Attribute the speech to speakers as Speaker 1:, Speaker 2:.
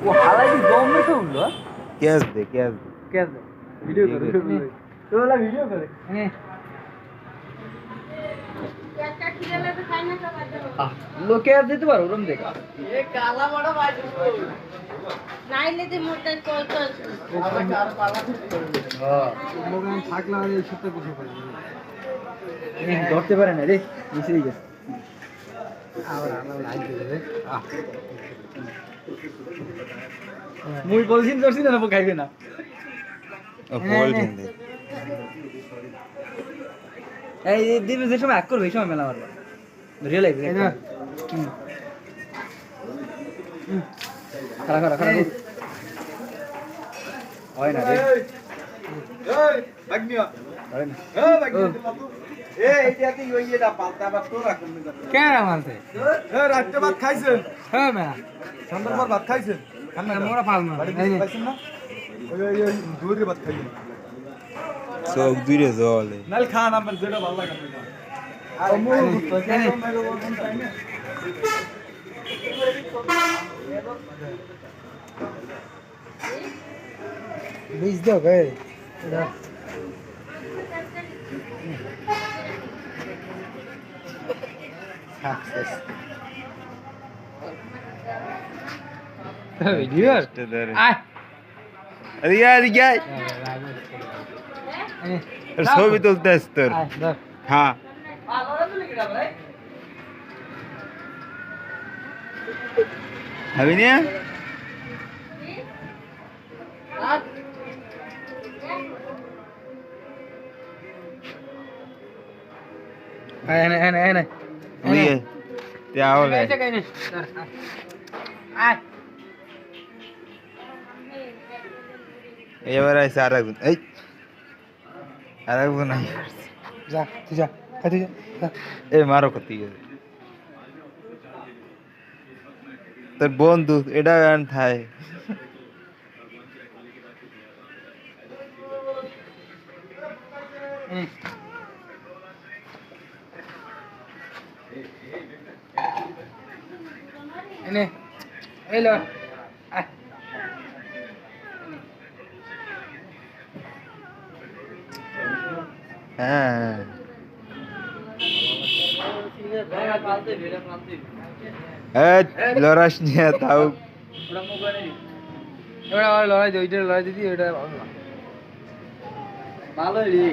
Speaker 1: वो हालांकि गांव में तो हुआ
Speaker 2: कैश दे
Speaker 1: कैसे वीडियो करो तो वाला वीडियो करे लोग क्या देते पारो रम देखा ये काला बड़ा बाज
Speaker 3: নাই লেতে মোটা কল কল
Speaker 1: चार पाला हां लोग हम থাকলা এই সত্যি কিছু করে ধরতে পারে না রে মিশে গেছে আবার আলো লাইট দিবে মুই বলছিন ধরছিস না খাইবে না
Speaker 2: পলিথিন দে
Speaker 1: এই দিবে যে সময় আক করবে এই সময় মেলা মারবা ধরে লাগবে খাড়া হয় না রে
Speaker 4: এই ভাগ্নিয়া
Speaker 1: হয় না
Speaker 4: এই ভাগ্নিয়া এই এইটাতে ওই এটা পালতা বা তো রাখুন না
Speaker 1: কেন মানতে
Speaker 4: এই রাতে ভাত খাইছেন
Speaker 1: হ্যাঁ মা
Speaker 4: সন্ধ্যার পর ভাত খাইছেন খান না
Speaker 1: মোরা পাল না
Speaker 4: বাড়িতে খাইছেন না ওই দূরে ভাত খাইছেন
Speaker 2: চোখ দূরে জলে
Speaker 4: নাল খান আমার যেটা ভালো লাগে আর মু তো কেন মেরে বলছেন তাই না
Speaker 1: बीज दो गए वीडियो आय
Speaker 2: এদিকে ছবি তুলতে আসছ তোর হ্যাঁ হবি না
Speaker 1: এনে
Speaker 2: ওই তাহলে
Speaker 1: আয়
Speaker 2: এবার আইসে আর একজন এই আর একজন
Speaker 1: যা তুই যা তুই যা
Speaker 2: এই মারো করতে গেছে তোর বন্ধু এটা গান থাই
Speaker 1: এনে এই লো আয়
Speaker 2: হ্যাঁ লড়াস নিয়ে তাও
Speaker 1: এবার আর লড়াই দিই ওইটা লড়াই দিদি ওইটা ভালো
Speaker 4: ভালো রে